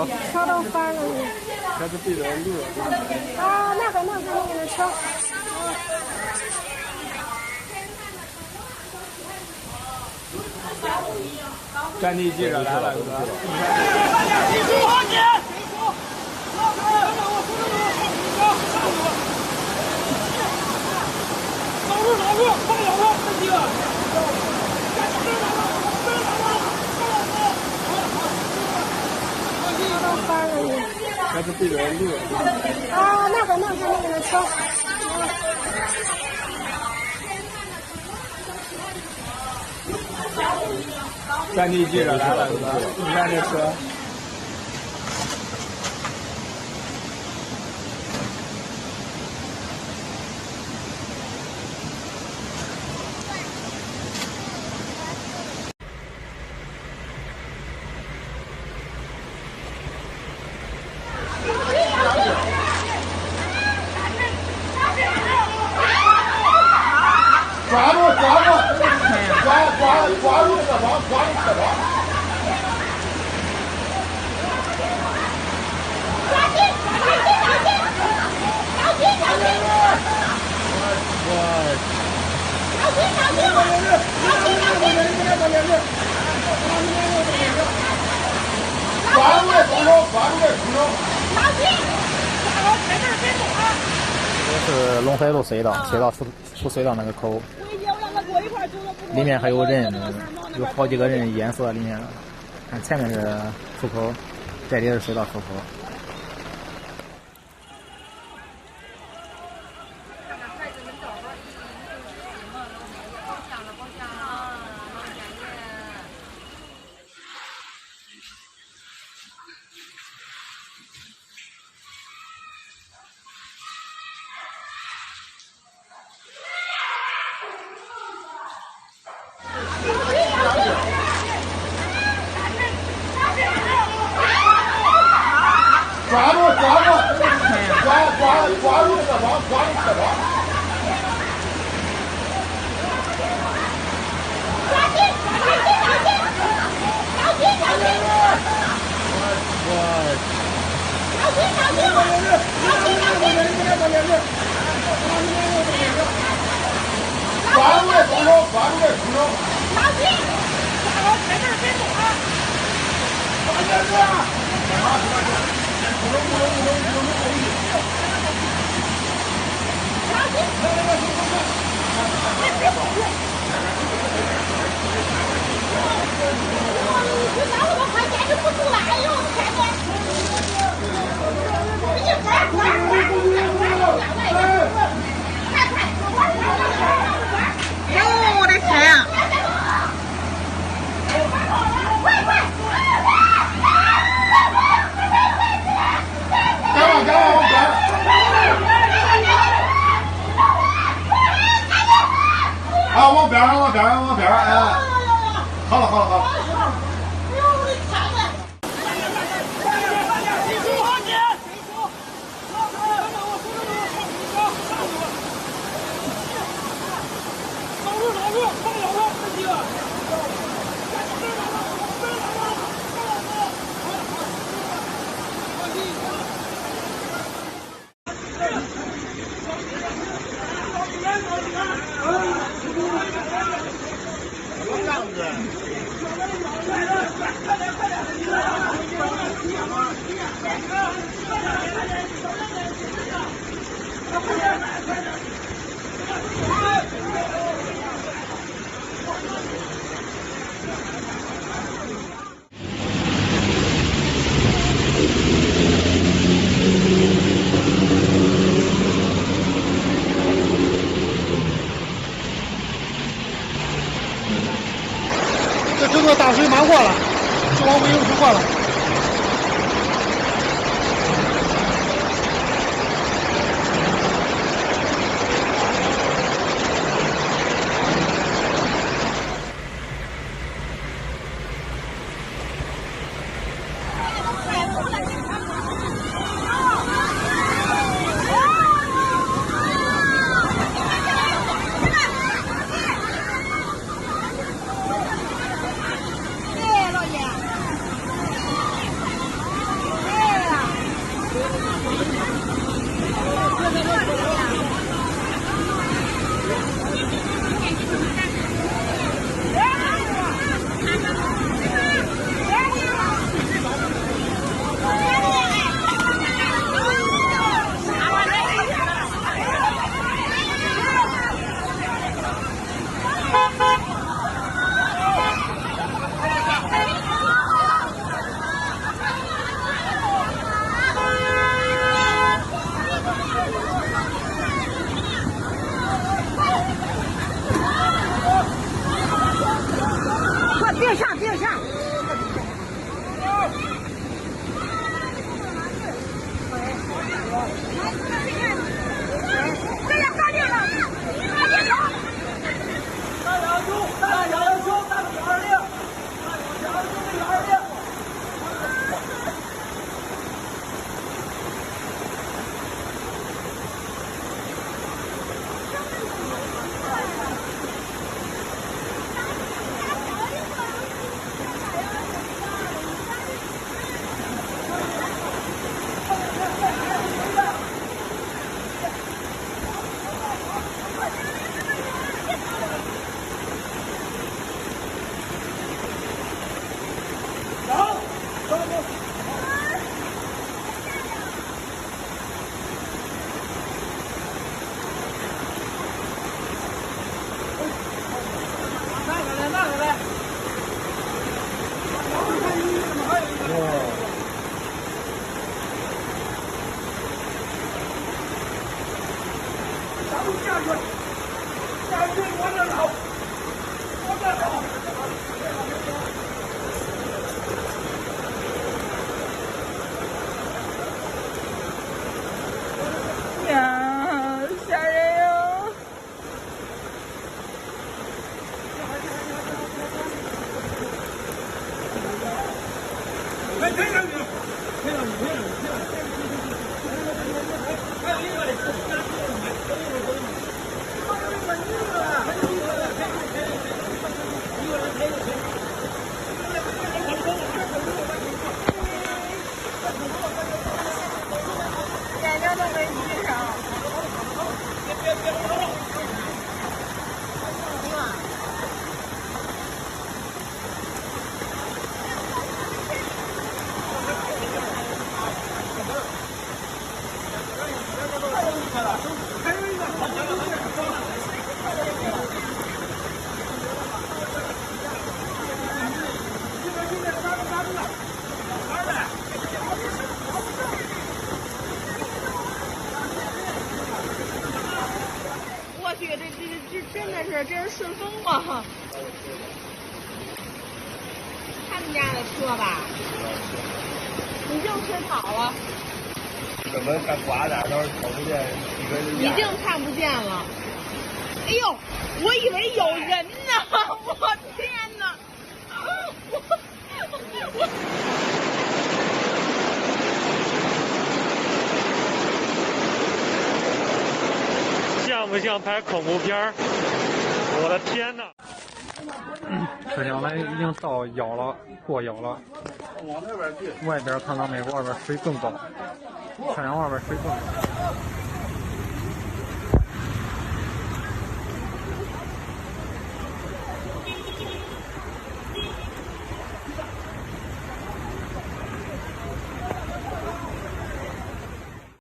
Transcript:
桥。桥都翻了你。这是对着路。啊，那个桥。战地记者来了，哥。这是对着路。啊，那个桥。战地记者来了，哥。你看这车。抓住那个车窗。这是龙飞路隧道，出隧道那个口，里面还有人，有好几个人淹死在里面了。看前面是出口，这里是隧道出口。抓住那个车窗。我的天呀！往边上，哎，好了。这整个大水漫过了，就往尾流过了。呀，吓人哟！来，推上去，推上去，推上去，推上去。还有一个嘞，眼睛都没闭上。我去，这真的是，这是顺丰吗？他们家的车吧？已经吹跑了，怎么看刮的都是看不见一个人。已经看不见了。哎呦，我以为有人呢！我天哪！像不像拍恐怖片儿？我的天哪！车厢来已经到腰了，过腰了。往那边去。外边看到没？外边水更高，车厢外边水更高。